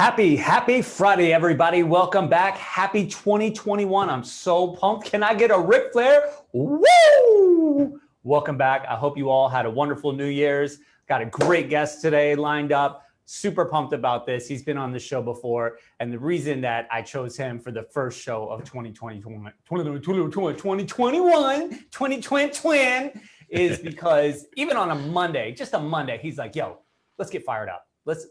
Happy Friday, everybody. Welcome back. Happy 2021. I'm so pumped. Can I get a Ric Flair? Woo! Welcome back. I hope you all had a wonderful New Year's. Got a great guest today lined up. Super pumped about this. He's been on the show before. And the reason that I chose him for the first show of 2021 is because even on a Monday, just a Monday, he's like, yo, let's get fired up. Let's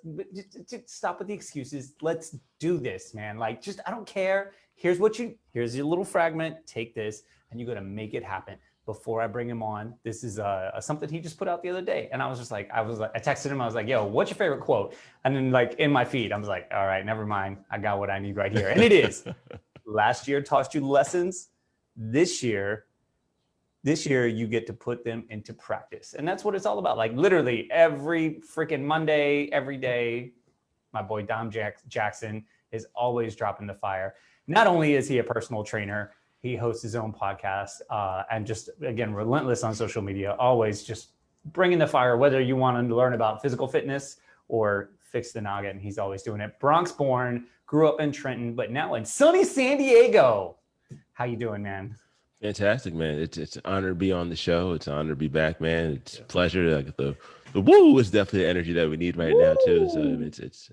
just stop with the excuses. Let's do this, man. Like, just, I don't care. Here's your little fragment. Take this, and you're going to make it happen. Before I bring him on, this is something he just put out the other day. And I texted him. I was like, yo, what's your favorite quote? And then like in my feed, I was like, all right, never mind. I got what I need right here. And it is, last year taught you lessons. This year, you get to put them into practice. And that's what it's all about. Like literally every freaking Monday, every day, my boy Dom Jackson is always dropping the fire. Not only is he a personal trainer, he hosts his own podcast and just, again, relentless on social media, always just bringing the fire, whether you want to learn about physical fitness or fix the noggin. He's always doing it. Bronx born, grew up in Trenton, but now in sunny San Diego. How you doing, man? Fantastic, man. It's an honor to be on the show. It's an honor to be back, man. It's a pleasure. Like the woo is definitely the energy that we need right now too. So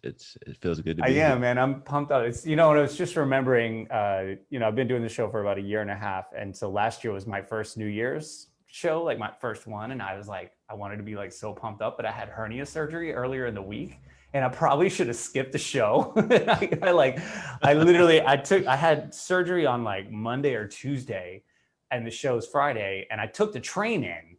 it feels good to be here. Man. I'm pumped up. It's, and I was just remembering, I've been doing the show for about a year and a half. And so last year was my first New Year's show, like my first one. And I was like, I wanted to be like so pumped up, but I had hernia surgery earlier in the week. And I probably should have skipped the show. I had surgery on like Monday or Tuesday. And the show's Friday, and I took the train in,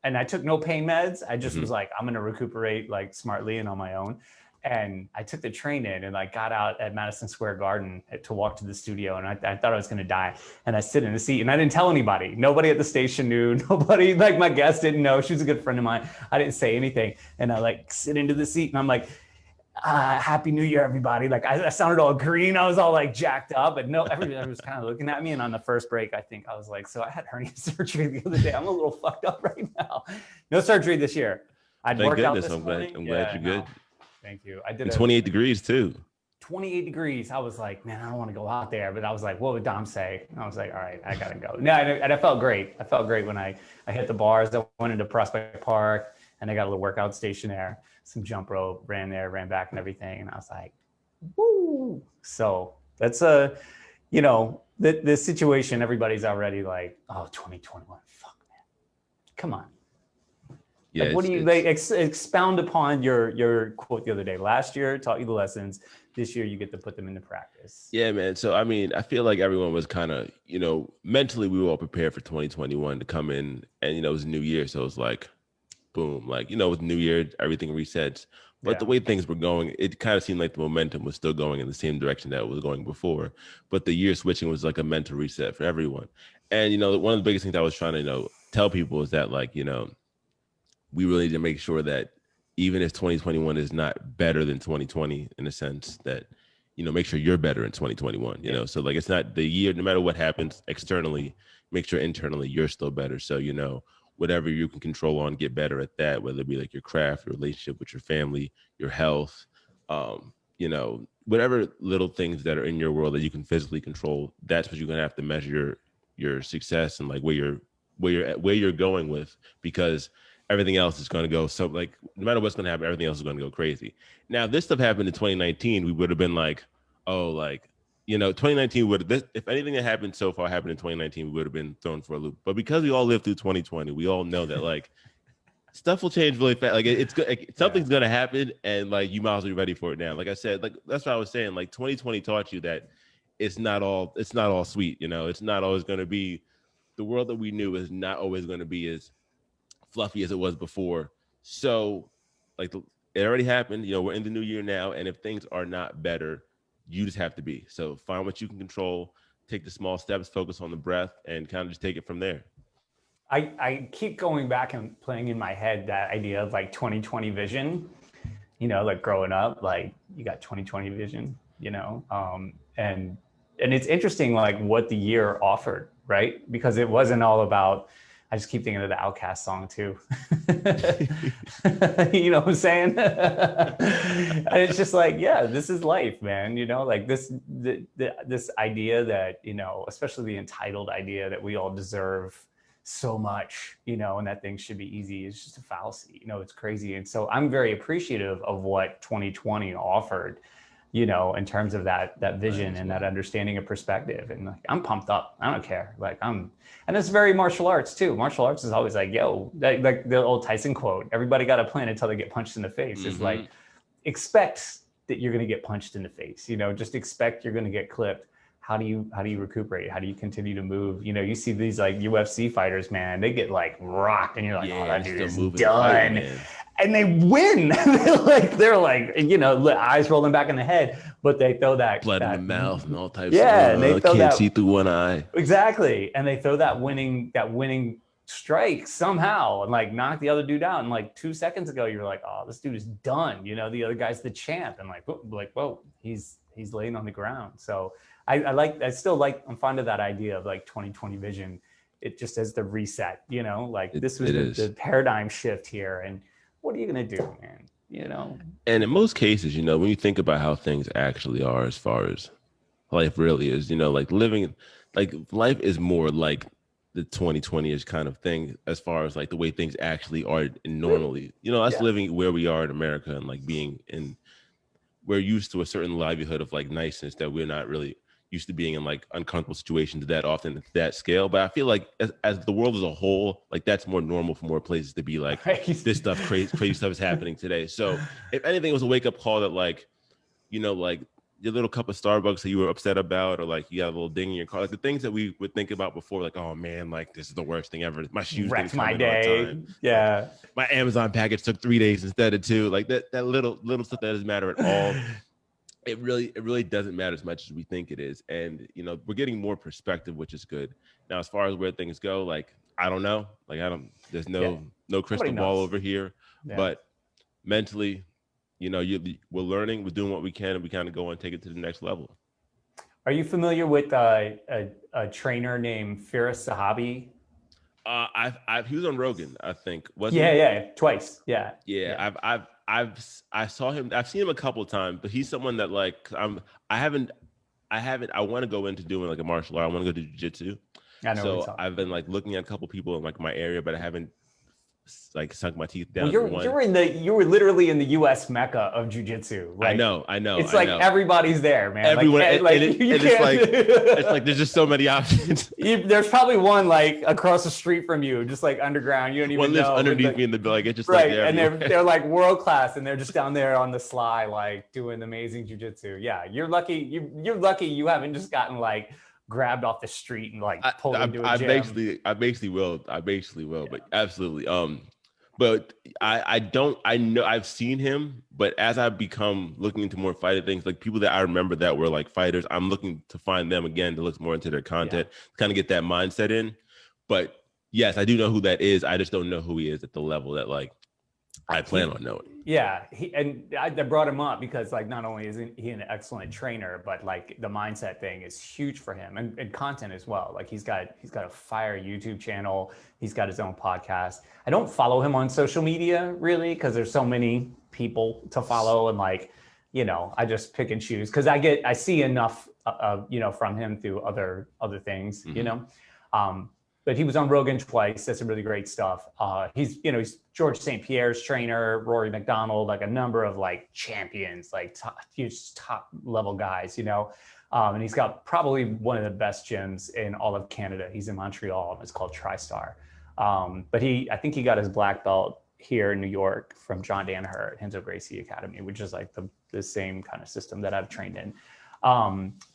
and I took no pain meds. I just was like, I'm gonna recuperate like smartly and on my own. And I took the train in and like got out at Madison Square Garden to walk to the studio. And I thought I was gonna die. And I sit in the seat and I didn't tell anybody. Nobody at the station knew. Nobody, like my guest didn't know. She was a good friend of mine. I didn't say anything. And I like sit into the seat and I'm like, Happy New Year, everybody. Like I sounded all green. I was all like jacked up, but no, everybody was kind of looking at me. And on the first break, I think I was like, so I had hernia surgery the other day. I'm a little fucked up right now. No surgery this year. I'd worked out this morning. I'm glad you're good. Thank you. I did 28 degrees too. 28 degrees. I was like, man, I don't want to go out there. But I was like, what would Dom say? And I was like, all right, I got to go. No, and I felt great. I felt great when I hit the bars. I went into Prospect Park and I got a little workout station there. Some jump rope, ran there, ran back and everything. And I was like, woo. So that's the situation. Everybody's already like, oh, 2021, fuck, man. Come on. Yeah, like, what do you expound upon your quote the other day? Last year taught you the lessons. This year you get to put them into practice. Yeah, man. So, I mean, I feel like everyone was kind of, mentally we were all prepared for 2021 to come in and, it was a new year. So it was like, boom, like, with New Year, everything resets. But the way things were going, it kind of seemed like the momentum was still going in the same direction that it was going before. But the year switching was like a mental reset for everyone. And, one of the biggest things I was trying to, tell people is that, like, we really need to make sure that even if 2021 is not better than 2020, in a sense that, make sure you're better in 2021, So, like, it's not the year, no matter what happens externally, make sure internally you're still better. So, whatever you can control on, get better at that, whether it be like your craft, your relationship with your family, your health, whatever little things that are in your world that you can physically control, that's what you're going to have to measure your success and like where you're going with, because everything else is going to go. So like, no matter what's going to happen, everything else is going to go crazy. Now, if this stuff happened in 2019, we would have been like, oh, like, 2019 if anything that happened so far happened in 2019, we would have been thrown for a loop. But because we all lived through 2020, we all know that like stuff will change really fast. Like something's going to happen and like, you might as well be ready for it now. Like I said, like, that's what I was saying. Like 2020 taught you that it's not all sweet. It's not always going to be, the world that we knew is not always going to be as fluffy as it was before. So like it already happened, we're in the new year now. And if things are not better, you just have to be. So find what you can control, take the small steps, focus on the breath, and kind of just take it from there. I keep going back and playing in my head that idea of like 2020 vision, like growing up, like you got 2020 vision, and it's interesting like what the year offered, right? Because it wasn't all about I just keep thinking of the Outcast song too. You know what I'm saying? And it's just like, yeah, this is life, man. You know, like this idea that, you know, especially the entitled idea that we all deserve so much, you know, and that things should be easy is just a fallacy. You know, it's crazy. And so I'm very appreciative of what 2020 offered, you know, in terms of that vision and that understanding of perspective. And like, I'm pumped up. I don't care. Like and it's very martial arts too. Martial arts is always like, yo, like the old Tyson quote, everybody got a plan until they get punched in the face. It's like, expect that you're going to get punched in the face, you know, just expect you're going to get clipped. How do you recuperate? How do you continue to move? You know, you see these like UFC fighters, man, they get like rocked and you're like, oh, that dude is done. And they win. they're like, you know, eyes rolling back in the head, but they throw that blood in the mouth and all types and they can't see through one eye. Exactly. And they throw that winning strike somehow and like knock the other dude out. And like 2 seconds ago, you're like, oh, this dude is done. You know, the other guy's the champ. And whoa, he's laying on the ground. So I'm fond of that idea of like 2020 vision. It just as the reset, you know, like this was the paradigm shift here. And what are you going to do, man? You know? And in most cases, you know, when you think about how things actually are, as far as life really is, you know, like life is more like the 2020-ish kind of thing, as far as like the way things actually are normally, you know, us living where we are in America and like we're used to a certain livelihood of like niceness that we're not really used to being in like uncomfortable situations that often at that scale. But I feel like as the world as a whole, like that's more normal for more places to be like, this stuff, crazy stuff is happening today. So if anything, it was a wake up call that like, you know, like your little cup of Starbucks that you were upset about, or like you got a little ding in your car, like the things that we would think about before, like, oh man, like this is the worst thing ever. My shoes wrecked my day. Yeah. Like, my Amazon package took 3 days instead of 2. Like that little stuff that doesn't matter at all. It really doesn't matter as much as we think it is. And, you know, we're getting more perspective, which is good. Now, as far as where things go, like, I don't know. Like, there's no crystal ball over here. Yeah. But mentally, you know, we're learning, we're doing what we can, and we kind of go and take it to the next level. Are you familiar with a trainer named Firas Zahabi? He was on Rogan, I think. Twice. Yeah. I saw him. I've seen him a couple of times, but he's someone that like I want to go into doing like a martial art. I want to go to jiu-jitsu. I know. So I've been like looking at a couple people in like my area, but I haven't like sunk my teeth down. Well, you were literally in the U.S. Mecca of jiu-jitsu. Like, I know. It's like everybody's there, man. Everyone, it's like there's just so many options. There's probably one like across the street from you, just like underground. You don't even know. One lives underneath me in the building. It's just right, like and they're like world class, and they're just down there on the sly, like doing amazing jiu-jitsu. Yeah, you're lucky. You're lucky you haven't just gotten like grabbed off the street and like pulled into a gym. I basically will, but absolutely. But I know I've seen him, but as I become looking into more fighting things, like people that I remember that were like fighters, I'm looking to find them again to look more into their content, kind of get that mindset in. But yes, I do know who that is. I just don't know who he is at the level that like I plan on knowing. Yeah, I brought him up because like not only is he an excellent trainer, but like the mindset thing is huge for him and content as well. Like he's got a fire YouTube channel. He's got his own podcast. I don't follow him on social media really because there's so many people to follow and like, you know, I just pick and choose because I see enough you know, from him through other things, you know. But he was on Rogan twice. That's some really great stuff. He's George St. Pierre's trainer, Rory McDonald, like a number of like champions, like top level guys, you know. And he's got probably one of the best gyms in all of Canada. He's in Montreal, and it's called TriStar. But I think he got his black belt here in New York from John Danaher at Renzo Gracie Academy, which is like the same kind of system that I've trained in.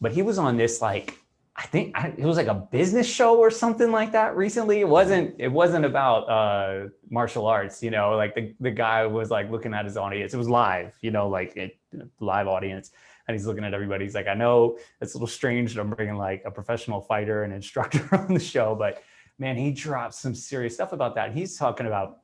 But he was on this like, I think it was like a business show or something like that recently. It wasn't about martial arts, you know, like the guy was like looking at his audience. It was live, you know, like live audience. And he's looking at everybody. He's like, I know it's a little strange that I'm bringing like a professional fighter and instructor on the show, but man, he dropped some serious stuff about that. He's talking about,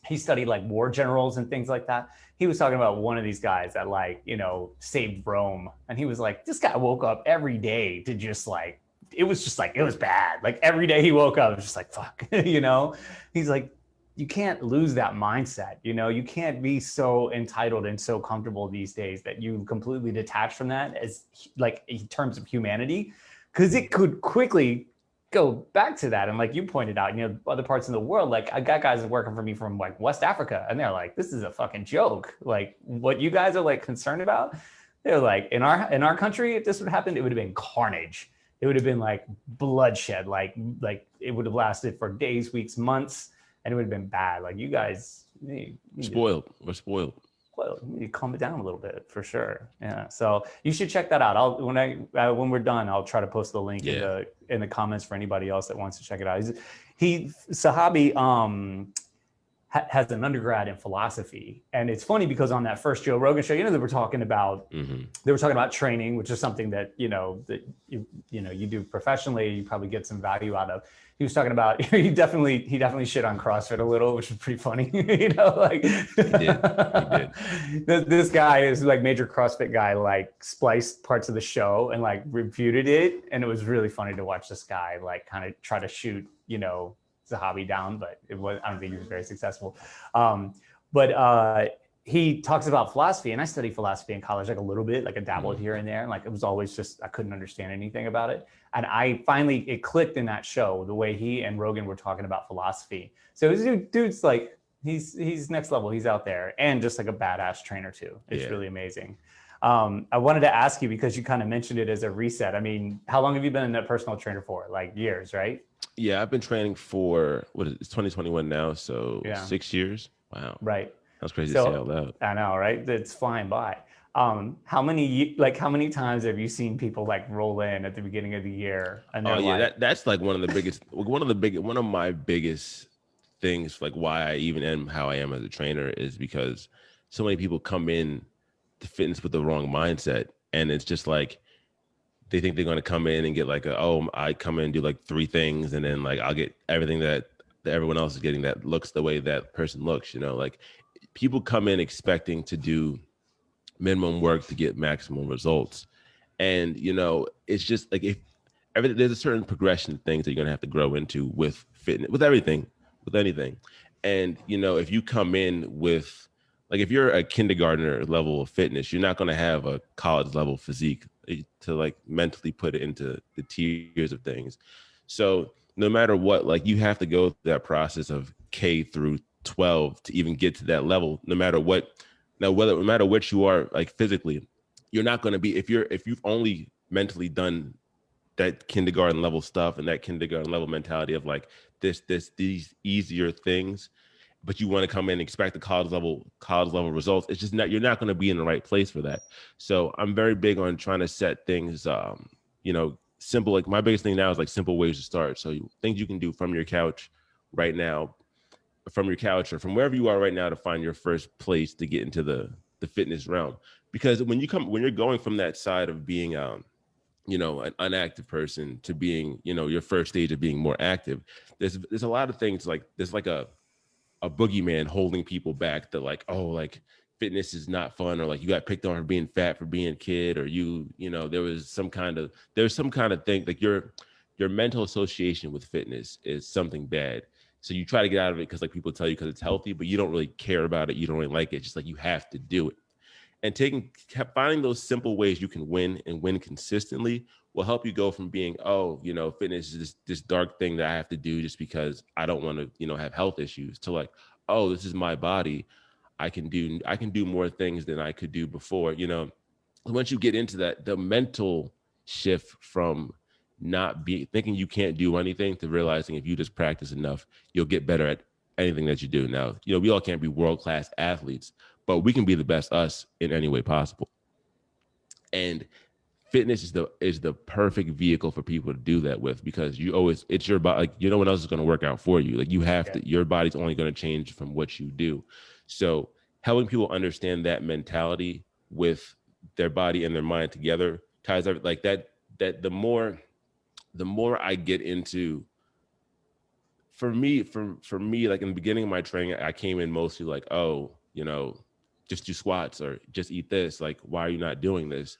he studied like war generals and things like that. He was talking about one of these guys that like, you know, saved Rome. And he was like, this guy woke up every day to just like it was just like, it was bad. Like every day he woke up, it was just like, fuck, you know, he's like, you can't lose that mindset. You know, you can't be so entitled and so comfortable these days that you completely detach from that as like in terms of humanity, because it could quickly go back to that. And like you pointed out, you know, other parts of the world, like I got guys working for me from like West Africa, and they're like, this is a fucking joke. Like what you guys are like concerned about, they're like, in our country, if this would happen, it would have been carnage. It would have been like bloodshed, like it would have lasted for days, weeks, months, and it would have been bad. Like you guys, spoiled. We're spoiled. Well, you need to calm it down a little bit for sure. Yeah. So you should check that out. When we're done, I'll try to post the link in the comments for anybody else that wants to check it out. Sahabi has an undergrad in philosophy, and it's funny because on that first Joe Rogan show, you know, they were talking about training, which is something that you do professionally. You probably get some value out of. He was talking about he definitely shit on CrossFit a little, which is pretty funny. You know, like he did. This guy is like major CrossFit guy, like spliced parts of the show and like refuted it, and it was really funny to watch this guy like kind of try to shoot, you know, Zahavi down, but I don't think he was very successful. He talks about philosophy, and I studied philosophy in college, like a little bit, like I dabbled here and there. And like, it was always just, I couldn't understand anything about it. And it clicked in that show, the way he and Rogan were talking about philosophy. So this dude's like, he's next level. He's out there, and just like a badass trainer too. It's really amazing. I wanted to ask you, because you kind of mentioned it as a reset. I mean, how long have you been a personal trainer for? Like years, right? Yeah, I've been training for, it's 2021 now. So 6 years. Wow. Right. That's crazy to say out loud. I know, right? It's flying by. How many times have you seen people like roll in at the beginning of the year? And that's like one of my biggest things, like why I even am how I am as a trainer, is because so many people come in to fitness with the wrong mindset, and it's just like they think they're going to come in and get like I come in and do like 3 things, and then like I'll get everything that everyone else is getting that looks the way that person looks, you know. Like people come in expecting to do minimum work to get maximum results. And, you know, it's just like there's a certain progression of things that you're going to have to grow into with fitness, with everything, with anything. And, you know, if you come in with, like, if you're a kindergartner level of fitness, you're not going to have a college level physique to like mentally put it into the tiers of things. So no matter what, like you have to go through that process of K through 12 to even get to that level. No matter what you are, like physically, you're not going to be, if you've only mentally done that kindergarten level stuff and that kindergarten level mentality of like these easier things, but you want to come in and expect the college level results, it's just not, you're not going to be in the right place for that. So I'm very big on trying to set things, you know, simple. Like my biggest thing now is like simple ways to start. So things you can do from your couch right now, from your couch or from wherever you are right now, to find your first place to get into the fitness realm. Because when you're going from that side of being, you know, an inactive person to being, you know, your first stage of being more active, there's a lot of things, like there's like a boogeyman holding people back, that like, oh, like fitness is not fun, or like you got picked on for being fat, for being a kid, or you know, there's some kind of thing, like your mental association with fitness is something bad. So you try to get out of it because like people tell you because it's healthy, but you don't really care about it. You don't really like it. It's just like you have to do it. And finding those simple ways you can win and win consistently will help you go from being, oh, you know, fitness is this dark thing that I have to do just because I don't want to, you know, have health issues, to like, oh, this is my body. I can do more things than I could do before. You know, once you get into that, the mental shift from thinking you can't do anything to realizing if you just practice enough, you'll get better at anything that you do. Now, you know, we all can't be world-class athletes, but we can be the best us in any way possible. And fitness is the perfect vehicle for people to do that with, because it's your body. Like, no one else is going to work out for you. Like you have to, your body's only going to change from what you do. So helping people understand that mentality with their body and their mind together ties everything like that the more I get into, for me, like in the beginning of my training, I came in mostly like, oh, you know, just do squats or just eat this. Like, why are you not doing this?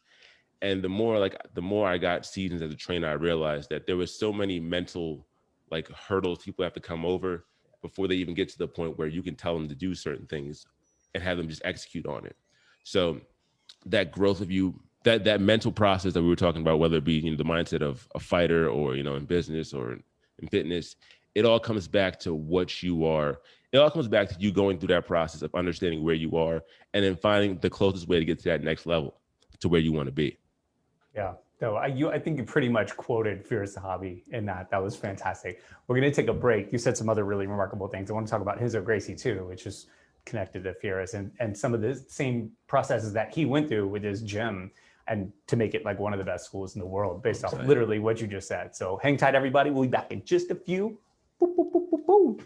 And the more I got seasons as a trainer, I realized that there was so many mental like hurdles people have to come over before they even get to the point where you can tell them to do certain things and have them just execute on it. So that growth of you, that mental process that we were talking about, whether it be, the mindset of a fighter or, in business or in fitness, it all comes back to what you are. It all comes back to you going through that process of understanding where you are and then finding the closest way to get to that next level to where you want to be. Yeah. So I think you pretty much quoted Fear is the Hobby in that. That was fantastic. We're going to take a break. You said some other really remarkable things. I want to talk about his or Gracie too, which is connected to Fearless and some of the same processes that he went through with his gym and to make it like one of the best schools in the world based off literally what you just said. So hang tight, everybody. We'll be back in just a few. Boop, boop, boop, boop, boop.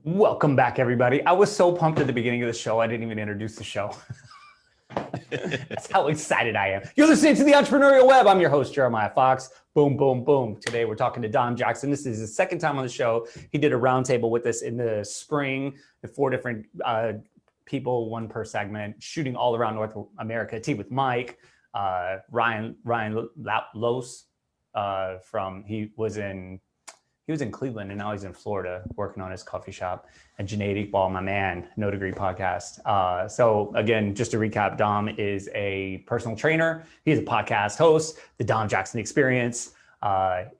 Welcome back, everybody. I was so pumped at the beginning of the show. I didn't even introduce the show. That's how excited I am. You're listening to the Entrepreneurial Web. I'm your host, Jeremiah Fox. Boom, boom, boom. Today we're talking to Dom Jackson. This is his second time on the show. He did a roundtable with us in the spring, the 4 different people, 1 per segment, shooting all around North America. Tea with Mike, Ryan Los he was in Cleveland and now he's in Florida working on his coffee shop. And Junaid Iqbal, my man, No Degree Podcast. So again, just to recap, Dom is a personal trainer. He's a podcast host, the Dom Jackson Experience.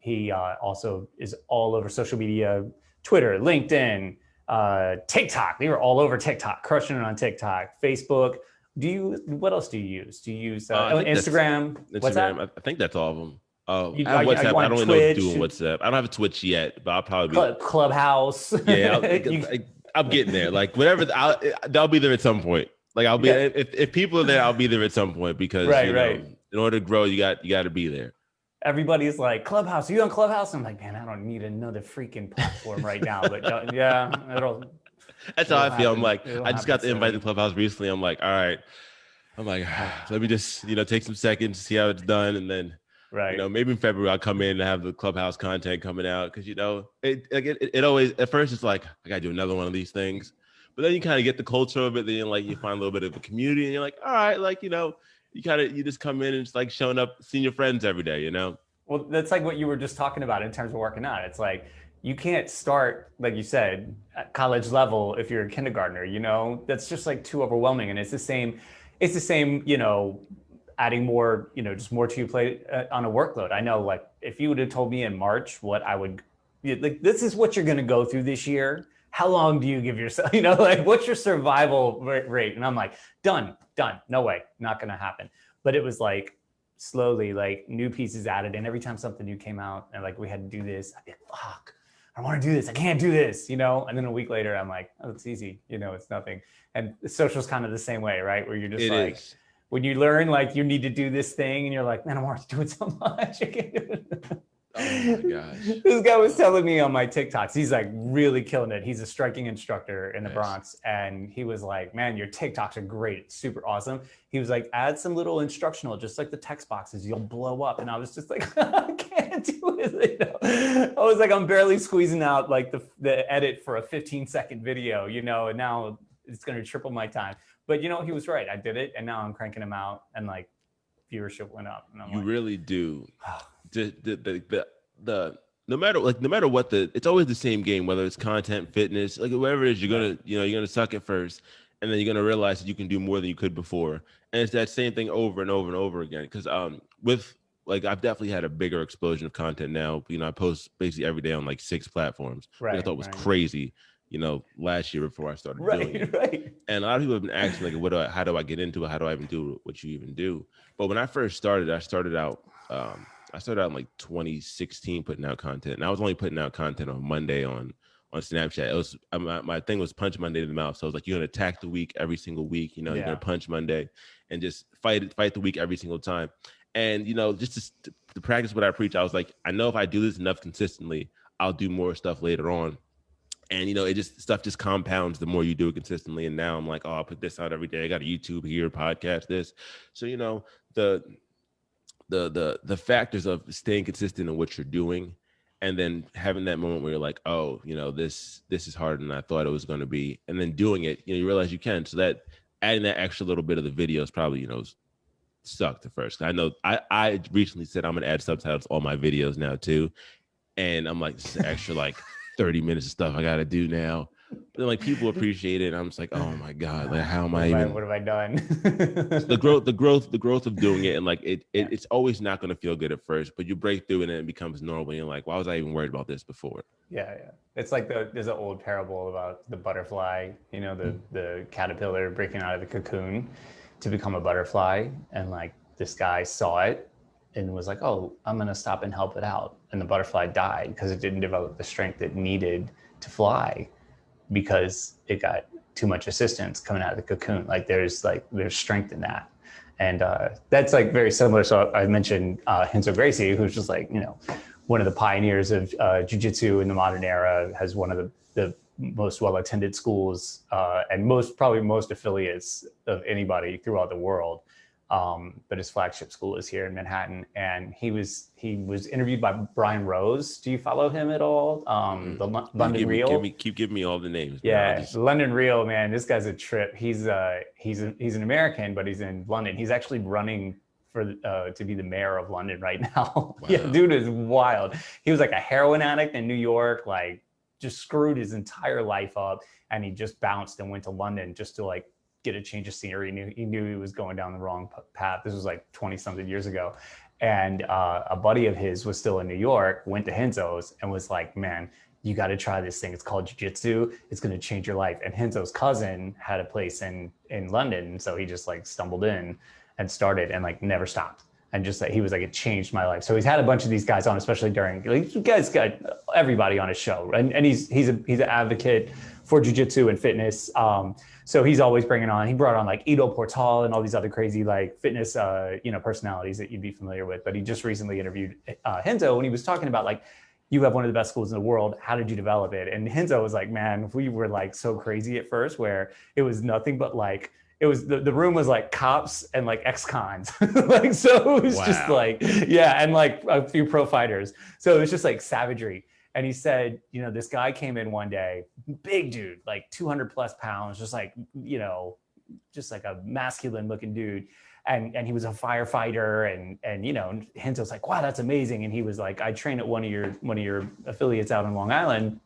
He also is all over social media, Twitter, LinkedIn, TikTok. They were all over TikTok, crushing it on TikTok, Facebook. What else do you use? Do you use Instagram? What's that? I think that's all of them. Oh, You- I have are you WhatsApp. I don't really know what to do Twitch? with WhatsApp. I don't have a Twitch yet, but I'll probably be. Clubhouse. Yeah, I'm getting there. Like whatever, I'll be there at some point. Like I'll be if people are there, I'll be there at some point because Right. in order to grow, you got to be there. Everybody's like, Clubhouse, are you on Clubhouse? I'm like, man, I don't need another freaking platform right now. But That's how I feel. happen. I'm like, It'll I just got the happen invite soon. to Clubhouse recently. I'm like, all right. I'm like, let me just take some seconds, see how it's done, and then. Right. Maybe in February I'll come in and have the Clubhouse content coming out because it always at first it's like I gotta do another one of these things, but then you kind of get the culture of it. Then you find a little bit of a community, and you're like, all right, you just come in and it's like showing up, seeing your friends every day, Well, that's like what you were just talking about in terms of working out. It's like you can't start, like you said, at college level if you're a kindergartner. That's just like too overwhelming, and it's the same. Adding more, just more to your plate on a workload. I know, like, if you would have told me in March what I would, this is what you're going to go through this year. How long do you give yourself, what's your survival rate? And I'm like, done, no way, not going to happen. But it was like slowly, like new pieces added. And every time something new came out and like we had to do this, I'd be like, fuck, I want to do this. I can't do this, And then a week later, I'm like, oh, it's easy. It's nothing. And social's kind of the same way, right? Where you're just is. When you learn, like, you need to do this thing and you're like, man, I'm already doing so much. I can't do it. Oh my gosh. This guy was telling me on my TikToks, he's like really killing it. He's a striking instructor in the Bronx. And he was like, man, your TikToks are great. It's super awesome. He was like, add some little instructional, just like the text boxes, you'll blow up. And I was just like, I can't do it. I was like, I'm barely squeezing out like the edit for a 15-second video, and now it's going to triple my time. But he was right. I did it, and now I'm cranking them out, and like viewership went up. And you really do. The no matter what it's always the same game. Whether it's content, fitness, like whatever it is, you're gonna suck at first, and then you're gonna realize that you can do more than you could before. And it's that same thing over and over and over again. Because with like I've definitely had a bigger explosion of content now. I post basically every day on like 6 platforms. Which I thought was crazy. Last year before I started doing it. Right. And a lot of people have been asking, like, how do I get into it? How do I even do what you even do? But when I first started, I started out in like 2016 putting out content. And I was only putting out content on Monday on Snapchat. It was my thing was punch Monday in the mouth. So I was like, you're gonna attack the week every single week. You're gonna punch Monday and just fight the week every single time. And just to practice what I preach, I was like, I know if I do this enough consistently, I'll do more stuff later on. And, stuff just compounds the more you do it consistently. And now I'm like, oh, I'll put this out every day. I got a YouTube here, podcast this. So, the factors of staying consistent in what you're doing and then having that moment where you're like, oh, this is harder than I thought it was going to be. And then doing it, you realize you can. So that adding that extra little bit of the video is probably, sucked at first. I know I recently said I'm gonna add subtitles to all my videos now too, and I'm like, this is extra like 30 minutes of stuff I gotta do now. But then, like, people appreciate it. And I'm just like, oh my god, like how am I even? What have I done? The growth of doing it, and like it's always not gonna feel good at first, but you break through it and it becomes normal. And you're like, why was I even worried about this before? Yeah. It's like there's an old parable about the butterfly, you know, the caterpillar breaking out of the cocoon to become a butterfly. And like this guy saw it and was like, oh, I'm going to stop and help it out. And the butterfly died because it didn't develop the strength it needed to fly because it got too much assistance coming out of the cocoon. Like there's strength in that. And that's like very similar. So I mentioned Renzo Gracie, who's just like, you know, one of the pioneers of jiu-jitsu in the modern era, has one of the most well-attended schools and probably most affiliates of anybody throughout the world. But his flagship school is here in Manhattan. And he was interviewed by Brian Rose. Do you follow him at all? The London Real. Keep giving me all the names. Yeah, the London Real, man. This guy's a trip. He's an American, but he's in London. He's actually running to be the mayor of London right now. Wow. Yeah, dude is wild. He was like a heroin addict in New York, like just screwed his entire life up, and he just bounced and went to London just to like get a change of scenery. He knew he was going down the wrong path. This was like 20 something years ago. And a buddy of his was still in New York, went to Renzo's and was like, man, you got to try this thing. It's called jiu-jitsu. It's going to change your life. And Renzo's cousin had a place in London. So he just like stumbled in and started and like never stopped. And just like, he was like, it changed my life. So he's had a bunch of these guys on, especially during, like, you guys got everybody on his show. And he's an advocate for jiu-jitsu and fitness. So he's always bringing on, he brought on like Ido Portal and all these other crazy like fitness, personalities that you'd be familiar with. But he just recently interviewed Renzo, and he was talking about like, you have one of the best schools in the world. How did you develop it? And Renzo was like, man, we were like so crazy at first where it was nothing but like, it was the room was like cops and like ex-cons. Like, so it was just like, yeah. And like a few pro fighters. So it was just like savagery. And he said, you know, this guy came in one day, big dude, like 200 plus pounds, just like, you know, just like a masculine looking dude. And he was a firefighter and, you know, Renzo's like, wow, that's amazing. And he was like, I train at one of your affiliates out in Long Island.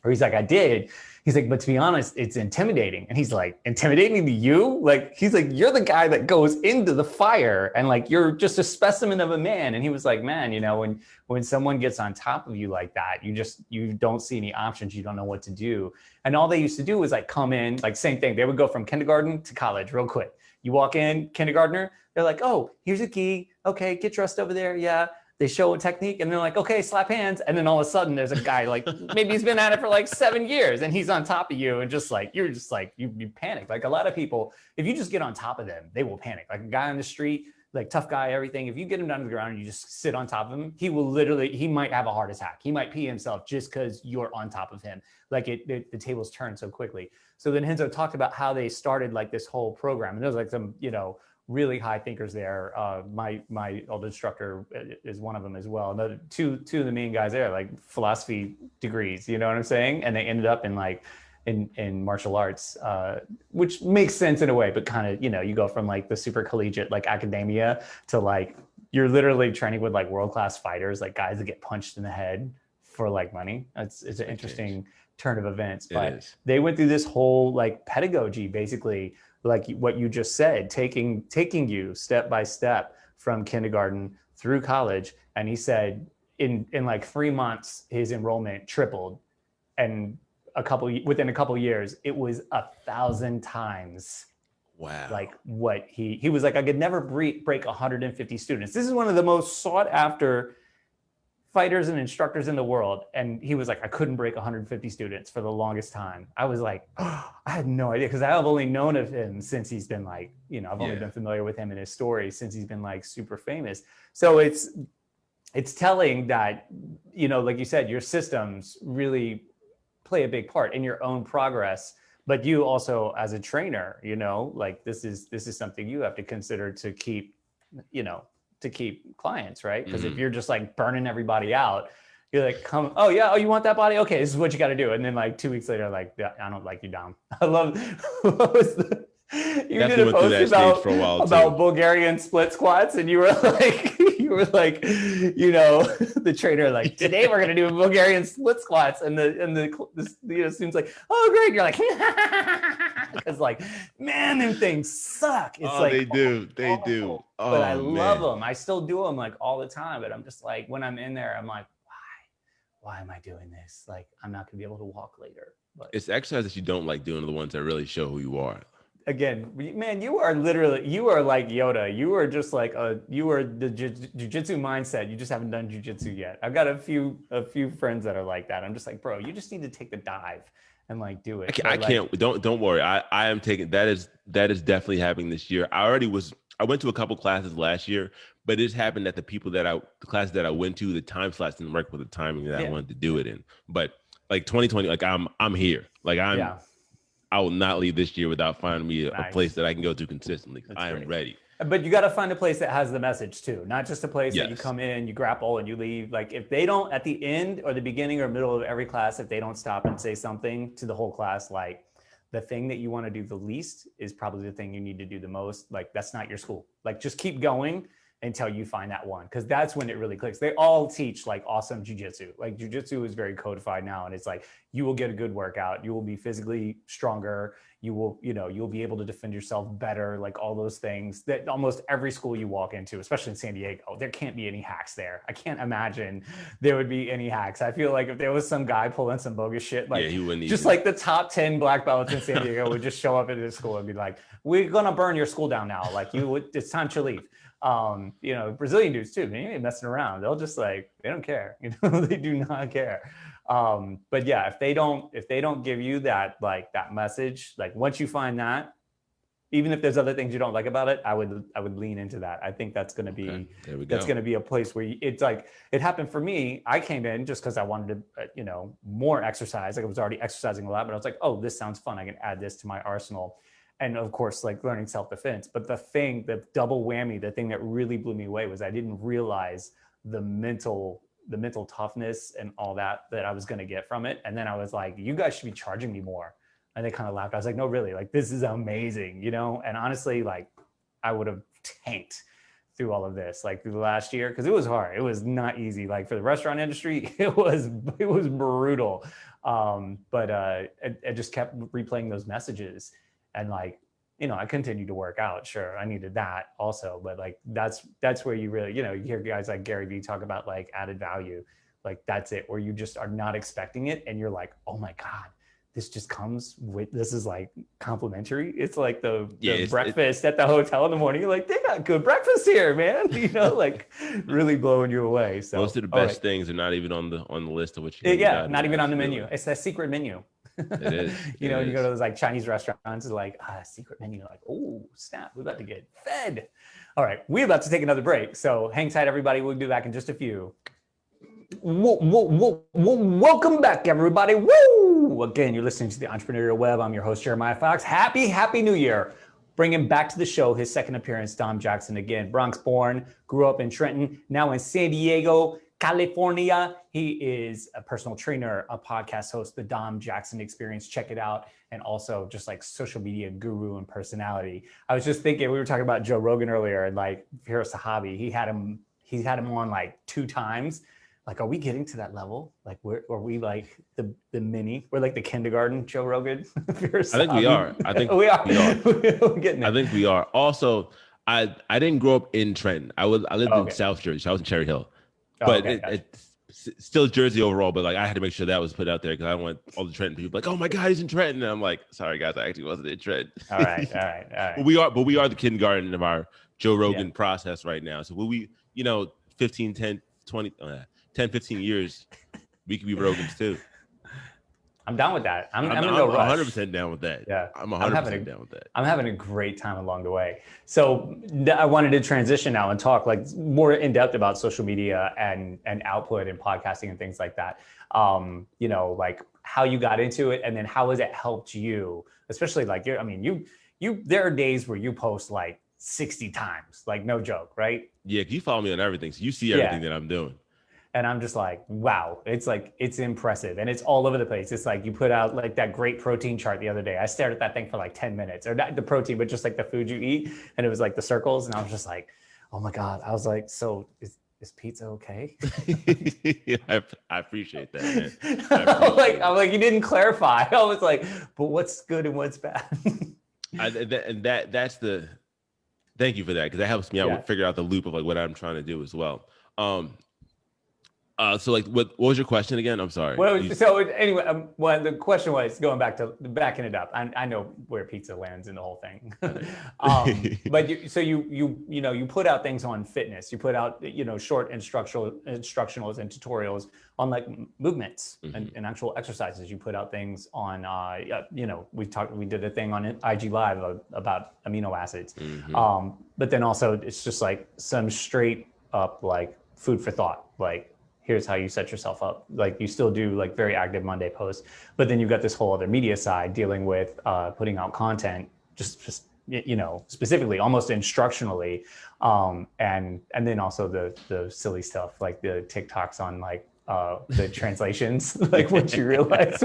Or he's like, I did. He's like, but to be honest, it's intimidating. And he's like, intimidating to you? Like, he's like, you're the guy that goes into the fire and like, you're just a specimen of a man. And he was like, man, you know, when someone gets on top of you like that, you don't see any options. You don't know what to do. And all they used to do was like come in, like same thing. They would go from kindergarten to college real quick. You walk in, kindergartner, they're like, oh, here's a key. Okay, get dressed over there. Yeah. They show a technique and they're like, okay, slap hands. And then all of a sudden there's a guy like, maybe he's been at it for like 7 years and he's on top of you and just like, you're just like, you panic. Like a lot of people, if you just get on top of them, they will panic. Like a guy on the street, like tough guy, everything. If you get him down to the ground and you just sit on top of him, he might have a heart attack. He might pee himself just because you're on top of him. Like the tables turn so quickly. So then Renzo talked about how they started like this whole program. And there was like some, you know, really high thinkers there. My old instructor is one of them as well. Another two of the main guys there, like philosophy degrees, you know what I'm saying? And they ended up in like in martial arts, which makes sense in a way, but kind of, you know, you go from like the super collegiate, like academia to like, you're literally training with like world-class fighters, like guys that get punched in the head for like money. It's an interesting turn of events, but they went through this whole like pedagogy, basically, like what you just said, taking you step by step from kindergarten through college. And he said in like 3 months, his enrollment tripled. And within a couple years, it was 1,000 times. Wow. Like what he was like, I could never break 150 students. This is one of the most sought after fighters and instructors in the world. And he was like, I couldn't break 150 students for the longest time. I was like, oh, I had no idea, because I've only known of him since he's been like, you know, I've only been familiar with him and his story since he's been like super famous. So it's telling that, you know, like you said, your systems really play a big part in your own progress. But you also, as a trainer, you know, like this is something you have to consider to keep, you know, to keep clients, right? Because if you're just like burning everybody out, you're like, oh yeah, oh, you want that body? Okay, this is what you got to do. And then like 2 weeks later, like, I don't like you down. I love, Definitely went through that stage for a while about too. Bulgarian split squats, and you were like, the trainer like, today we're gonna do Bulgarian split squats, and the student's like, oh great, and you're like, because like, man, them things suck. It's Oh, like they do. They awful. do. But I Oh love man. them. I still do them like all the time. But I'm just like, when I'm in there, I'm like, why am I doing this? Like, I'm not gonna be able to walk later. But It's exercise that you don't like doing, the ones that really show who you are. again, man, you are like Yoda. You are just like you are the jujitsu mindset. You just haven't done jujitsu yet. I've got a few friends that are like that. I'm just like, bro, you just need to take the dive and like do it. I can't. Don't worry. I am taking that is definitely happening this year. I went to a couple classes last year, but it just happened that the classes that I went to, the time slots didn't work with the timing that I wanted to do it in. But like 2020, like I'm here. Like I will not leave this year without finding me a place that I can go to consistently. I am ready. But you got to find a place that has the message too, not just a place that you come in, you grapple, and you leave. Like if they don't, at the end or the beginning or middle of every class, if they don't stop and say something to the whole class, like the thing that you want to do the least is probably the thing you need to do the most. Like that's not your school. Like just keep going until you find that one, because that's when it really clicks. They all teach like awesome jujitsu. Like jujitsu is very codified now, and it's like you will get a good workout, you will be physically stronger, you will, you'll be able to defend yourself better, like all those things that almost every school you walk into, especially in San Diego, there can't be any hacks there. I can't imagine there would be any hacks. I feel like if there was some guy pulling some bogus shit, like he wouldn't just like the top 10 black belts in San Diego would just show up at his school and be like, we're gonna burn your school down now. Like it's time to leave. Brazilian dudes too, they ain't messing around. They'll just like, they don't care, they do not care. But yeah, if they don't give you that, like that message, like once you find that, even if there's other things you don't like about it, I would lean into that. I think that's going to be, that's going to be a place where it's like, it happened for me. I came in just because I wanted to, more exercise. Like I was already exercising a lot, but I was like, oh, this sounds fun. I can add this to my arsenal. And of course, like learning self-defense. But the double whammy, the thing that really blew me away was I didn't realize the mental toughness and all that I was going to get from it. And then I was like, you guys should be charging me more. And they kind of laughed. I was like, no, really, like, this is amazing, And honestly, like I would have tanked through all of this, like through the last year. Cause it was hard. It was not easy. Like for the restaurant industry, it was brutal. But I just kept replaying those messages. And like, I continued to work out. Sure, I needed that also, but like that's where you really, you hear guys like Gary Vee talk about like added value. Like that's it, where you just are not expecting it, and you're like, oh my god, this just comes with, this is like complimentary. It's like the breakfast at the hotel in the morning. You're like, they got good breakfast here, man. Like really blowing you away. So most of the best things are not even on the list of what you. Not even on the menu. It's that secret menu. It is. You go to those like Chinese restaurants, like secret menu, like, oh snap, we're about to get fed. All right, we're about to take another break, so hang tight, everybody. We'll be back in just a few. Welcome back, everybody. Woo! Again, you're listening to the Entrepreneurial Web. I'm your host, Jeremiah Fox. Happy New Year. Bringing back to the show his second appearance, Dom Jackson again. Bronx born, grew up in Trenton, now in San Diego, California. He is a personal trainer, a podcast host, the Dom Jackson Experience. Check it out. And also just like social media guru and personality. I was just thinking, we were talking about Joe Rogan earlier, and like Firas Sahabi, he had him on like 2 times. Like, are we getting to that level? Like, are we like the mini? We're like the kindergarten Joe Rogan. I think we are. I think we are. We're getting it. I think we are. Also, I didn't grow up in Trenton. I lived in South Jersey. So I was in Cherry Hill. But it's still Jersey overall, but like I had to make sure that was put out there because I don't want all the Trenton people like, oh my God, he's in Trenton. And I'm like, sorry guys, I actually wasn't in Trenton. All right. But we are the kindergarten of our Joe Rogan process right now. So will we, 15, 10, 20, 10, 15 years, we could be Rogans too. I'm down with that. I'm in no rush. 100% down with that. Yeah, I'm 100% down with that. I'm having a great time along the way. So I wanted to transition now and talk like more in depth about social media and output and podcasting and things like that. Like how you got into it, and then how has it helped you, especially like you. There are days where you post like 60 times, like no joke, right? Yeah, you follow me on everything, so you see everything that I'm doing. And I'm just like, wow, it's impressive. And it's all over the place. It's like you put out like that great protein chart the other day. I stared at that thing for like 10 minutes, or not the protein, but just like the food you eat. And it was like the circles. And I was just like, oh my God. I was like, so is pizza okay? Yeah, I appreciate that, man. I'm like, you didn't clarify. I was like, but what's good and what's bad? That's the, thank you for that, because that helps me out with figure out the loop of like what I'm trying to do as well. So like, what was your question again? I'm sorry. Well, so anyway, well, the question was going backing it up. I know where pizza lands in the whole thing. But you put out things on fitness. You put out, short instructionals and tutorials on like movements and actual exercises. You put out things on, we did a thing on IG Live about amino acids. But then also it's just like some straight up like food for thought, like, here's how you set yourself up. Like you still do like very active Monday posts, but then you've got this whole other media side dealing with putting out content, just specifically almost instructionally, and then also the silly stuff like the TikToks on like the translations, like what you realize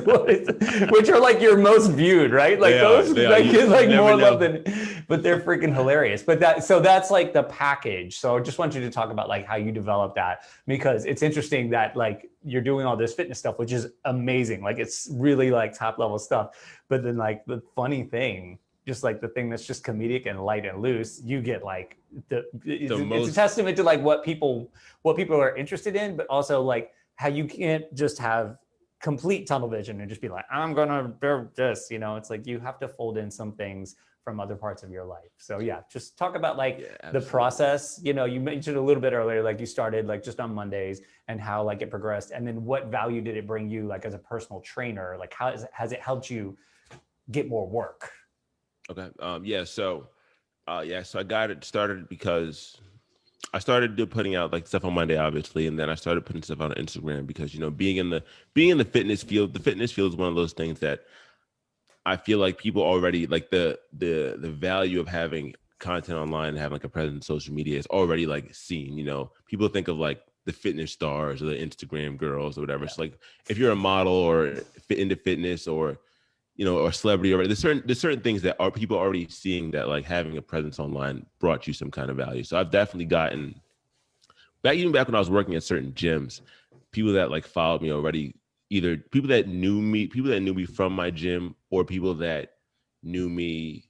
which are like your most viewed, right? Like those get like more love than, but they're freaking hilarious. But that's like the package. So I just want you to talk about like how you develop that, because it's interesting that like you're doing all this fitness stuff, which is amazing. Like it's really like top level stuff. But then like the funny thing, just like the thing that's just comedic and light and loose, you get like it's a testament to like what people are interested in, but also like how you can't just have complete tunnel vision and just be like, I'm gonna do this, it's like you have to fold in some things from other parts of your life. So yeah, just talk about like the process. You mentioned a little bit earlier, like you started like just on Mondays and how like it progressed, and then what value did it bring you like as a personal trainer? Like how has it helped you get more work? Okay. So I got it started because I started putting out like stuff on Monday, obviously, and then I started putting stuff out on Instagram because being in the fitness field, the fitness field is one of those things that I feel like people already like the value of having content online and having like a presence in social media is already like seen. People think of like the fitness stars or the Instagram girls or whatever. Yeah. So like if you're a model or into fitness or or celebrity, or there's certain things that are people already seeing that like having a presence online brought you some kind of value. So I've definitely gotten even back when I was working at certain gyms, people that like followed me already, either people that knew me from my gym, or people that knew me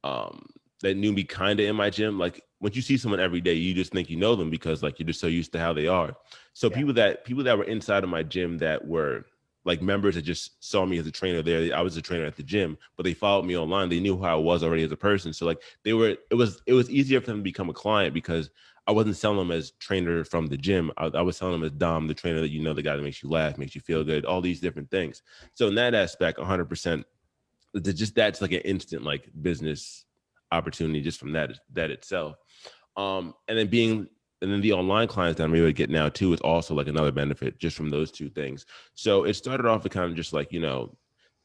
kind of in my gym. Like when you see someone every day, you just think you know them because like you're just so used to how they are. So people that were inside of my gym that were like members that just saw me as a trainer there. I was a trainer at the gym, but they followed me online. They knew who I was already as a person. So like it was easier for them to become a client because I wasn't selling them as trainer from the gym. I was selling them as Dom, the trainer that the guy that makes you laugh, makes you feel good, all these different things. So in that aspect, 100%, that's like an instant like business opportunity just from that itself. And then the online clients that I'm able to get now too is also like another benefit just from those two things. So it started off with kind of just like,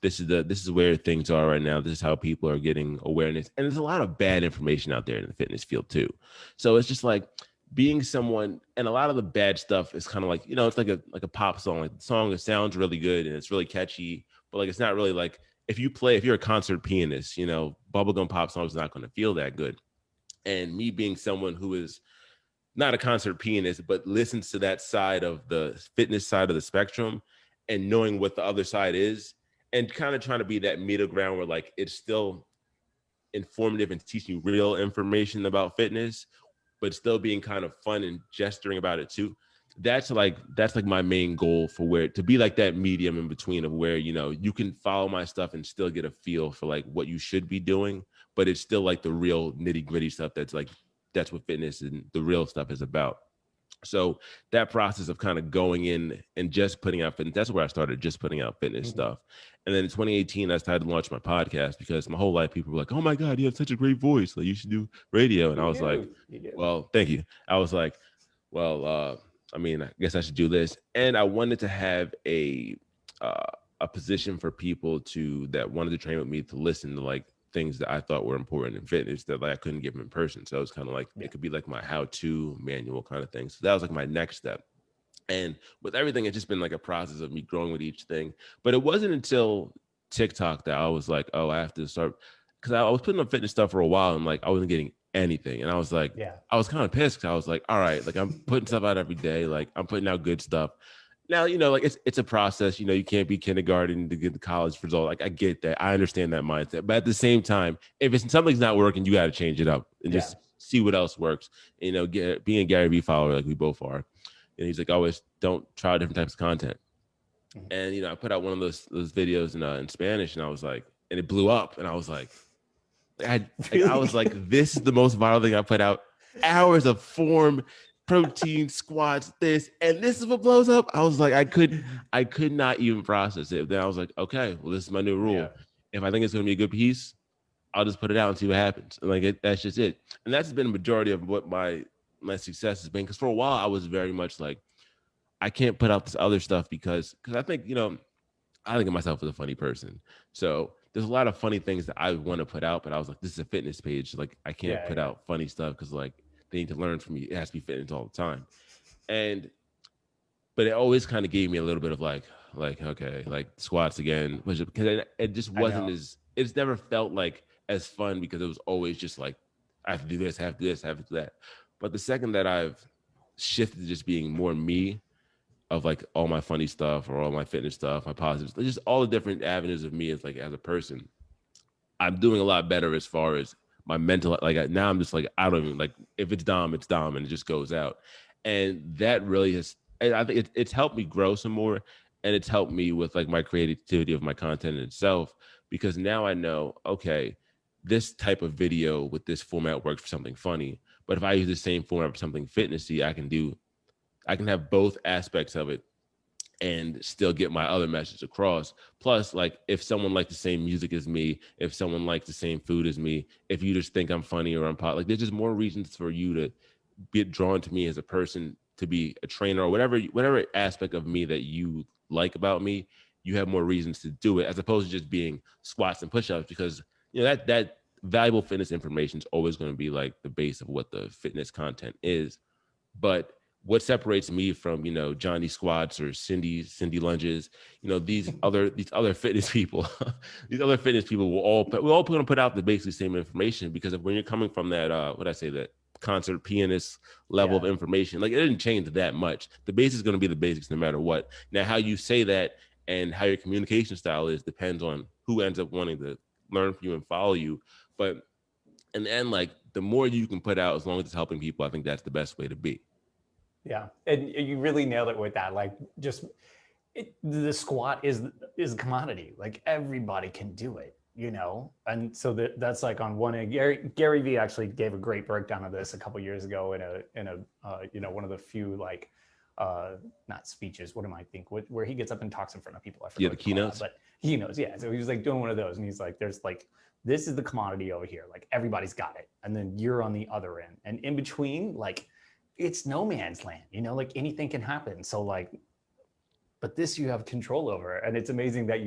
this is where things are right now. This is how people are getting awareness. And there's a lot of bad information out there in the fitness field too. So it's just like being someone, and a lot of the bad stuff is kind of like, it's like a pop song. Like the song, it sounds really good and it's really catchy, but like it's not really like if you're a concert pianist, bubblegum pop song is not going to feel that good. And me being someone who is not a concert pianist, but listens to that side of the fitness side of the spectrum and knowing what the other side is and kind of trying to be that middle ground where like it's still informative and teaching you real information about fitness, but still being kind of fun and gesturing about it too. That's like my main goal for where to be like that medium in between of where, you can follow my stuff and still get a feel for like what you should be doing, but it's still like the real nitty gritty stuff that's what fitness and the real stuff is about. So that process of kind of going in and just putting out fitness, that's where I started, just putting out fitness stuff. And then in 2018, I started to launch my podcast because my whole life people were like, oh my God, you have such a great voice. Like you should do radio. And I was like, well, thank you. I was like, well, I guess I should do this. And I wanted to have a position for people that wanted to train with me to listen to like things that I thought were important in fitness that like I couldn't give them in person. So it was kind of like, it could be like my how-to manual kind of thing. So that was like my next step. And with everything, it's just been like a process of me growing with each thing. But it wasn't until TikTok that I was like, oh, I have to start, because I was putting up fitness stuff for a while and like I wasn't getting anything. And I was like, Yeah. I was kind of pissed. I was like, all right, like I'm putting stuff out every day. Like I'm putting out good stuff. Now, like it's a process. You can't be kindergarten to get the college result. Like I get that. I understand that mindset. But at the same time, if it's something's not working, you got to change it up and just see what else works. And, being a Gary Vee follower, like we both are. And he's like, always don't try different types of content. And, I put out one of those videos in Spanish, and I was like, and it blew up. And I was like, I was like, this is the most viral thing I put out. Hours of form, protein, squats, this, and this is what blows up. I was like, I could not even process it. Then I was like, okay, well, this is my new rule. Yeah. If I think it's going to be a good piece, I'll just put it out and see what happens. And like, that's just it. And that's been a majority of what my success has been. Because for a while, I was very much like, I can't put out this other stuff because I think, I think of myself as a funny person. So there's a lot of funny things that I want to put out, but I was like, this is a fitness page. Like I can't put out funny stuff because like they need to learn from me. It has to be fitness all the time. But it always kind of gave me a little bit of like, okay, like squats again, because it just wasn't it's never felt like as fun because it was always just like, I have to do this, I have to do this, I have to do that. But the second that I've shifted to just being more me, of like all my funny stuff or all my fitness stuff, my positives, just all the different avenues of me as a person, I'm doing a lot better as far as my mental, like now I'm just like, I don't even like, if it's Dom, it's Dom, and it just goes out. And that really has, and I think it's helped me grow some more, and it's helped me with like my creativity of my content in itself, because now I know, okay, this type of video with this format works for something funny, but if I use the same format for something fitnessy, I can have both aspects of it and still get my other message across. Plus, like if someone likes the same music as me, if someone likes the same food as me, if you just think I'm funny or I'm like, there's just more reasons for you to get drawn to me as a person, to be a trainer or whatever aspect of me that you like about me, you have more reasons to do it, as opposed to just being squats and push-ups, because that valuable fitness information is always going to be like the base of what the fitness content is. But what separates me from, Johnny Squats or Cindy lunges, these other fitness people, we're all going to put out the basically same information, because when you're coming from that, that concert pianist level of information, like it didn't change that much. The basics is going to be the basics no matter what. Now, how you say that and how your communication style is depends on who ends up wanting to learn from you and follow you. But in the end, like the more you can put out, as long as it's helping people, I think that's the best way to be. Yeah, and you really nailed it with that. Like, the squat is a commodity. Like everybody can do it, And so that's like on one end. Gary Vee actually gave a great breakdown of this a couple years ago in a one of the few like not speeches. What am I think? Where he gets up and talks in front of people. I forget the keynotes. But keynotes, yeah. So he was like doing one of those, and he's like, "There's like." This is the commodity over here. Like everybody's got it. And then you're on the other end. And in between, like, it's no man's land, like anything can happen. So like, but this you have control over, and it's amazing that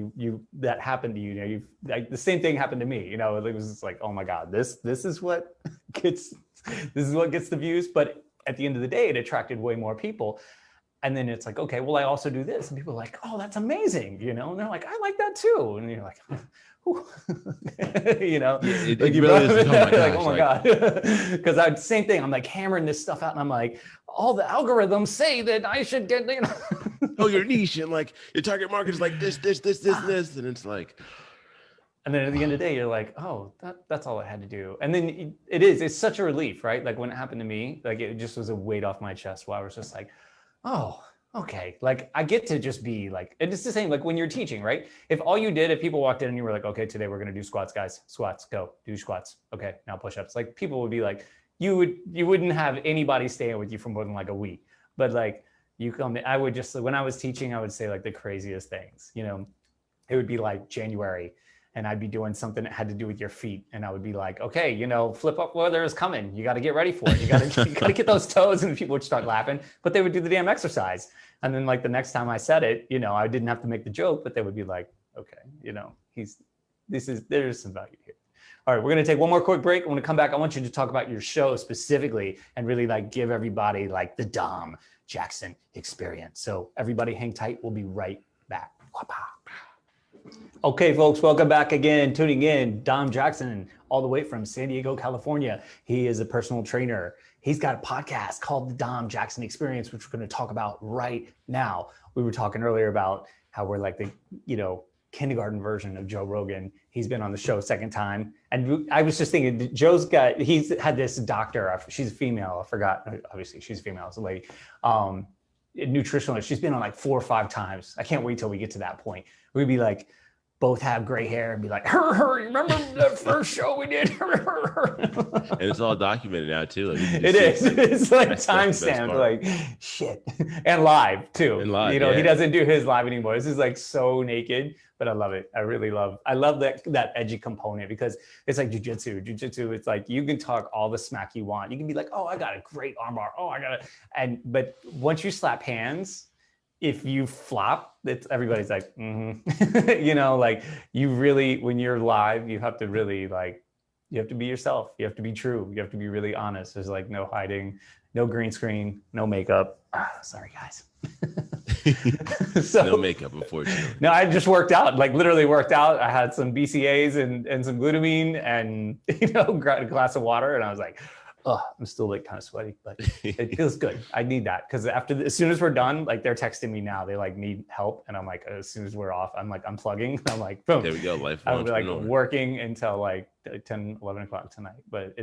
that happened to you. Like the same thing happened to me. It was just like, oh my God, this is what gets the views. But at the end of the day, it attracted way more people. And then it's like, okay, well, I also do this, and people are like, oh, that's amazing, and they're like, I like that too, and you're like, it really is. Oh my God. Because same thing. I'm like hammering this stuff out, and I'm like, all the algorithms say that I should get, oh, your niche and like your target market is like this, and it's like. And then at the end of the day, you're like, oh, that's all I had to do. And then it's such a relief, right? Like when it happened to me, like it just was a weight off my chest, where I was just like, oh, okay. Like I get to just be like, and it's the same, like when you're teaching, right? If all you did, if people walked in and you were like, okay, today we're going to do squats, guys, squats, go do squats. Okay. Now push-ups. Like people would be like, you wouldn't have anybody staying with you for more than like a week. But like you come in, I would just, when I was teaching, I would say like the craziest things, it would be like January, and I'd be doing something that had to do with your feet. And I would be like, okay, flip up weather is coming. You got to get ready for it. You got to get those toes. And people would start laughing, but they would do the damn exercise. And then like the next time I said it, I didn't have to make the joke, but they would be like, okay, there's some value here. All right, we're going to take one more quick break. When we come back, I want you to talk about your show specifically and really like give everybody like the Dom, Jackson experience. So everybody hang tight. We'll be right back. Okay, folks, welcome back again. Tuning in, Dom Jackson, all the way from San Diego, California. He is a personal trainer. He's got a podcast called the Dom Jackson Experience, which we're going to talk about right now. We were talking earlier about how we're like the, kindergarten version of Joe Rogan. He's been on the show a second time. And I was just thinking, he's had this doctor, she's a female, I forgot, obviously she's a female, it's a lady, nutritionalist. She's been on like 4 or 5 times. I can't wait till we get to that point. We'd be like, both have gray hair and be like, remember the first show we did? And it's all documented now too. Like, it is. It's like timestamped, like shit. And live too. And live, He doesn't do his live anymore. This is like so naked, but I love it. I love that edgy component because it's like jujitsu. Jujitsu, it's like you can talk all the smack you want. You can be like, oh, I got a great armbar. Oh, but once you slap hands, if you flop, everybody's like, like you really, when you're live, you have to really you have to be yourself. You have to be true. You have to be really honest. There's like no hiding, no green screen, no makeup. Sorry, guys. No makeup, unfortunately. No, I just worked out, literally worked out. I had some BCAAs and some glutamine and, a glass of water. And I was like, oh, I'm still kind of sweaty, but it feels good. I need that because as soon as we're done, they're texting me now. They need help, and I'm like, as soon as we're off, I'm unplugging. I'm like, boom. There we go. Life. I'm working until 10, 11 o'clock tonight. But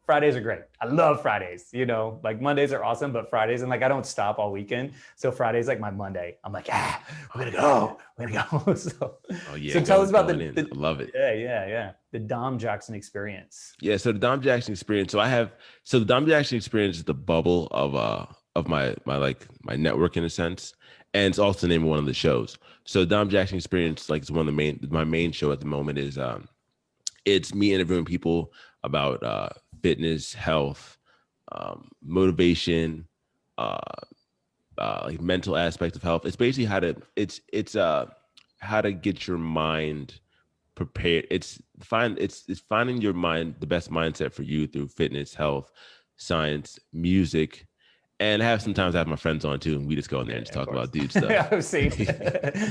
Fridays are great. I love Fridays. Mondays are awesome, but Fridays and I don't stop all weekend. So Friday's my Monday. I'm like, we're gonna go. So tell us about I love it. Yeah. The Dom Jackson experience. Yeah. So the Dom Jackson experience. So the Dom Jackson experience is the bubble of my network in a sense. And it's also the name of one of the shows. So Dom Jackson experience, is one of my main show at the moment is, it's me interviewing people about fitness, health, motivation, mental aspect of health. It's basically how to get your mind prepared. It's finding your mind, the best mindset for you through fitness, health, science, music. And sometimes I have my friends on too, and we just go in there and just talk about dude stuff. Yeah, I've seen.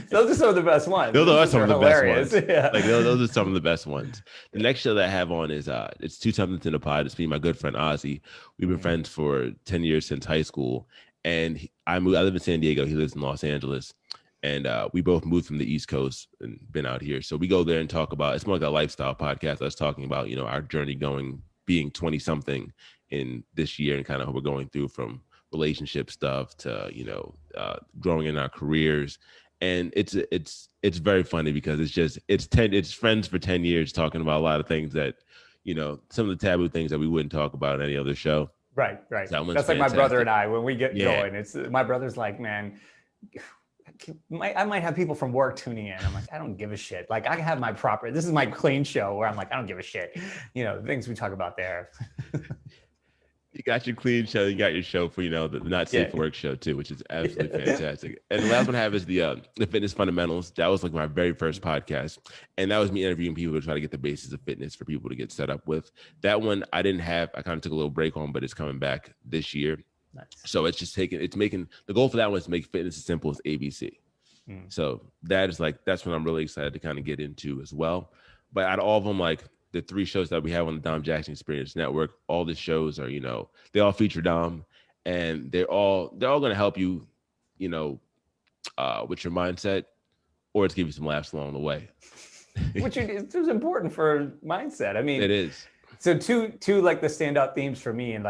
Those are some of the best ones. Those are some of the best ones. Yeah. Those are some of the best ones. The next show that I have on is it's Two Somethings in the Pod. It's me and my good friend Ozzy. We've been friends for 10 years since high school. And I live in San Diego. He lives in Los Angeles. And we both moved from the East Coast and been out here. So we go there and talk about, it's more like a lifestyle podcast. I was talking about, our journey being 20 something in this year and kind of what we're going through from relationship stuff to growing in our careers. And it's very funny because it's friends for 10 years talking about a lot of things that some of the taboo things that we wouldn't talk about on any other show. Right. That's fantastic. My brother and I, when we get going, it's my brother's like, man, I might have people from work tuning in. I'm like, I don't give a shit. I have my this is my clean show where I'm like, I don't give a shit. The things we talk about there. You got your clean show. You got your show for, the Not Safe for Work show too, which is absolutely fantastic. And the last one I have is the Fitness Fundamentals. That was my very first podcast. And that was me interviewing people to try to get the basis of fitness for people to get set up with. That one I kind of took a little break on, but it's coming back this year. Nice. So the goal for that one is to make fitness as simple as ABC. So that's what I'm really excited to kind of get into as well. But out of all of them, the 3 shows that we have on the Dom Jackson Experience Network, all the shows are, they all feature Dom, and they're all going to help you, with your mindset, or to give you some laughs along the way. Which is important for mindset. I mean, it is. So two the standout themes for me and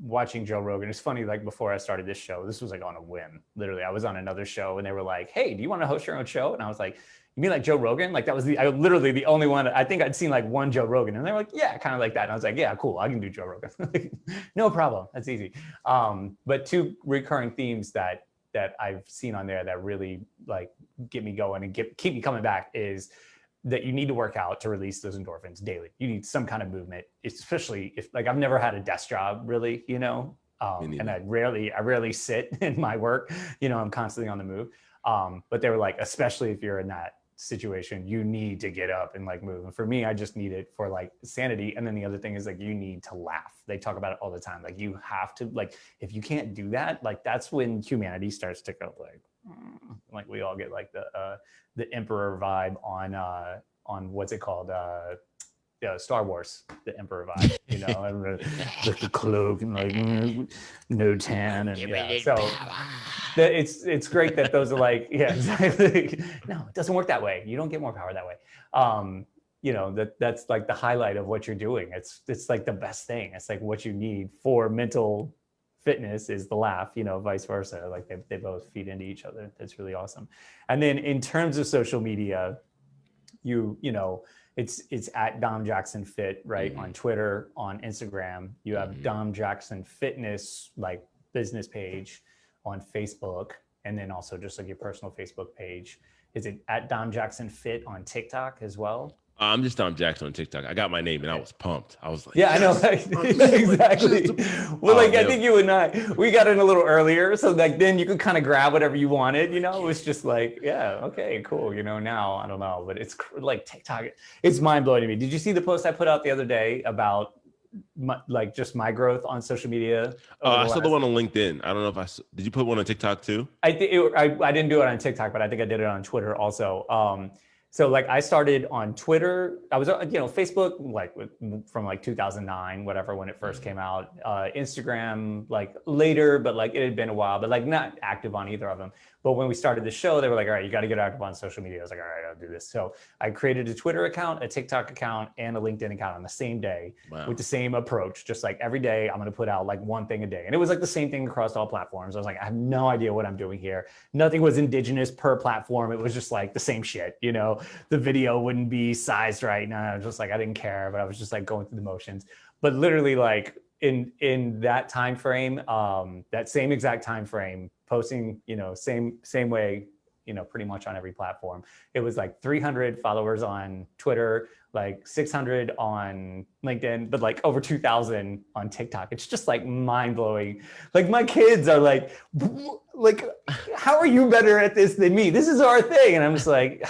watching Joe Rogan. It's funny, before I started this show, this was on a whim. Literally, I was on another show and they were like, hey, do you want to host your own show? And I was like, you mean Joe Rogan? That was literally the only one. I think I'd seen one Joe Rogan, and they were like, yeah, kind of like that. And I was like, yeah, cool, I can do Joe Rogan. No problem, that's easy. But 2 recurring themes that I've seen on there that really get me going and keep me coming back is that you need to work out to release those endorphins daily. You need some kind of movement, especially if I've never had a desk job really, and I rarely sit in my work. I'm constantly on the move. But they were especially if you're in that situation, you need to get up and like move. And for me, I just need it for like sanity. And then the other thing is like, you need to laugh. They talk about it all the time. Like you have to, like, if you can't do that, like that's when humanity starts to go like we all get like the emperor vibe on what's it called? Star Wars, the Emperor vibe, you know, and the cloak and like no tan and so it's great that those are like, yeah, exactly. No, it doesn't work that way. You don't get more power that way. You know, that's like the highlight of what you're doing. It's like the best thing. It's like what you need for mental fitness is the laugh, you know, vice versa. Like they both feed into each other. That's really awesome. And then in terms of social media, you know, it's at Dom Jackson Fit, right? On Twitter, on Instagram. You have Dom Jackson Fitness, like business page on Facebook, and then also just like your personal Facebook page. Is it at Dom Jackson Fit on TikTok as well? I'm just Dom Jackson on TikTok. I got my name and I was pumped. I was like, yeah, yes, I know. Exactly. Well, like, I think you and I, we got in a little earlier. So like, then you could kind of grab whatever you wanted, you know, it was just like, yeah, okay, cool. You know, now I don't know, but it's like TikTok, it's mind blowing to me. Did you see the post I put out the other day about like just my growth on social media? I saw the one on LinkedIn. I don't know if did you put one on TikTok too? I didn't do it on TikTok, but I think I did it on Twitter also. So like I started on Twitter. I was, you know, Facebook like from like 2009, whatever, when it first came out. Instagram like later, but like it had been a while, but like not active on either of them. But when we started the show, they were like, all right, you got to get active on social media. I was like, all right, I'll do this. So I created a Twitter account, a TikTok account, and a LinkedIn account on the same day. Wow. With the same approach. Just like every day I'm going to put out like one thing a day. And it was like the same thing across all platforms. I was like, I have no idea what I'm doing here. Nothing was indigenous per platform. It was just like the same shit, you know, the video wouldn't be sized right. And I was just like, I didn't care, but I was just like going through the motions. But literally like in that time frame, that same exact time frame, posting, you know, same way, you know, pretty much on every platform. It was like 300 followers on Twitter, like 600 on LinkedIn, but like over 2,000 on TikTok. It's just like mind blowing. Like my kids are like, how are you better at this than me? This is our thing. And I'm just like,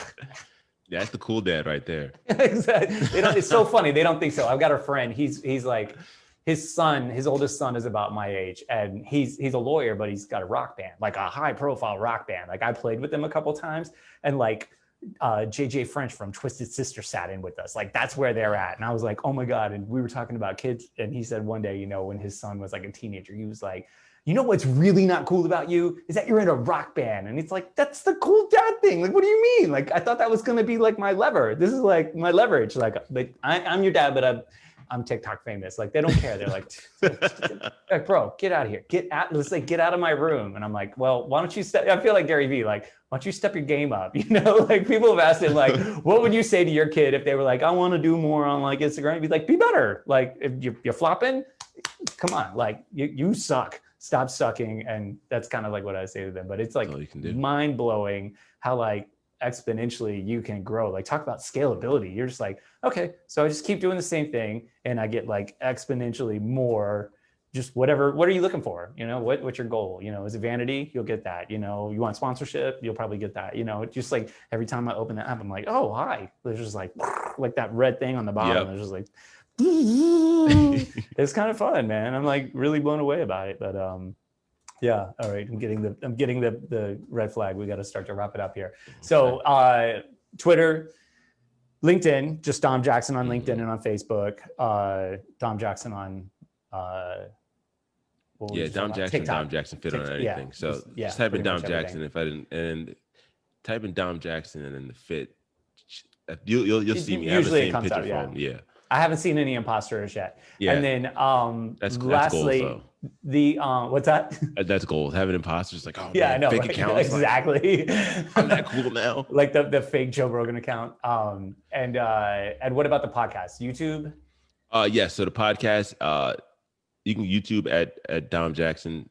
that's the cool dad right there. Exactly. It's so funny. They don't think so. I've got a friend. He's like, his oldest son is about my age, and he's a lawyer, but he's got a rock band, like a high profile rock band. Like I played with him a couple times, and like JJ French from Twisted Sister sat in with us. Like that's where they're at. And I was like, oh my God. And we were talking about kids. And he said one day, you know, when his son was like a teenager, he was like, you know what's really not cool about you is that you're in a rock band. And it's like, that's the cool dad thing. Like, what do you mean? Like, I thought that was going to be like my lever. This is like my leverage. Like I'm your dad, but I'm TikTok famous. Like they don't care. They're like, bro, get out of here. Get out of my room. And I'm like, well, why don't you step? I feel like Gary Vee, like, why don't you step your game up? You know, like people have asked him, like, what would you say to your kid if they were like, I want to do more on like Instagram? He'd be like, be better. Like if you're flopping, come on, like you suck. Stop sucking. And that's kind of like what I say to them. But it's like mind blowing how like exponentially you can grow. Like talk about scalability. You're just like, okay, so I just keep doing the same thing and I get like exponentially more. Just whatever, what are you looking for? You know, what's your goal? You know, is it vanity? You'll get that. You know, you want sponsorship? You'll probably get that. You know, just like every time I open the app, I'm like, oh, hi. There's just like that red thing on the bottom. Yep. It's just like, it's kind of fun, man. I'm like really blown away about it. But yeah, all right. I'm getting the red flag. We got to start to wrap it up here. So Twitter, LinkedIn, just Dom Jackson on LinkedIn and on Facebook. Dom Jackson on Dom Jackson fit on anything. So just type in Dom Jackson and type in Dom Jackson and then the fit. You'll see me. Usually it comes out. Yeah. I haven't seen any imposters yet. Yeah. And then that's lastly, goals, the what's that? That's goals. Having imposters like, oh yeah, man, I know, fake right? accounts. Exactly. Like, I'm that cool now. Like the fake Joe Rogan account. And what about the podcast? YouTube? Yes. So the podcast, you can YouTube at Dom Jackson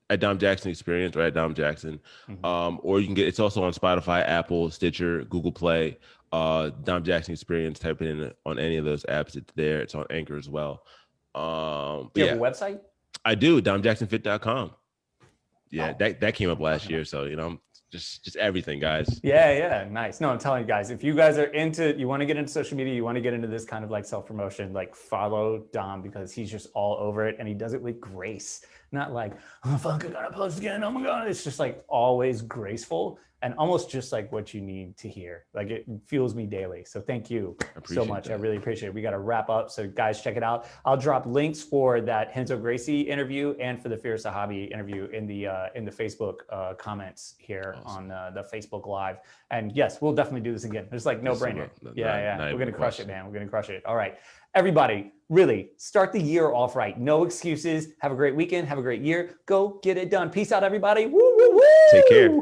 Experience or at Dom Jackson. Or you can it's also on Spotify, Apple, Stitcher, Google Play. Dom Jackson Experience, type it in on any of those apps. It's there. It's on Anchor as well. Do you have a website? I do, domjacksonfit.com. Yeah, that came up last year. So, you know, I'm just everything, guys. Yeah, nice. No, I'm telling you guys, if you guys are you want to get into social media, you want to get into this kind of like self-promotion, like follow Dom, because he's just all over it and he does it with grace. Not like, oh fuck, I gotta post again. Oh my God. It's just like always graceful and almost just like what you need to hear. Like it fuels me daily. So thank you so much. I really appreciate it. We got to wrap up. So guys, check it out. I'll drop links for that Henzo Gracie interview and for the Fear Sahabi interview in the Facebook comments here on the Facebook Live. And yes, we'll definitely do this again. There's like no brainer. Yeah. We're going to crush it, man. We're going to crush it. All right. Everybody, really start the year off right. No excuses. Have a great weekend. Have a great year. Go get it done. Peace out, everybody. Woo, woo, woo. Take care.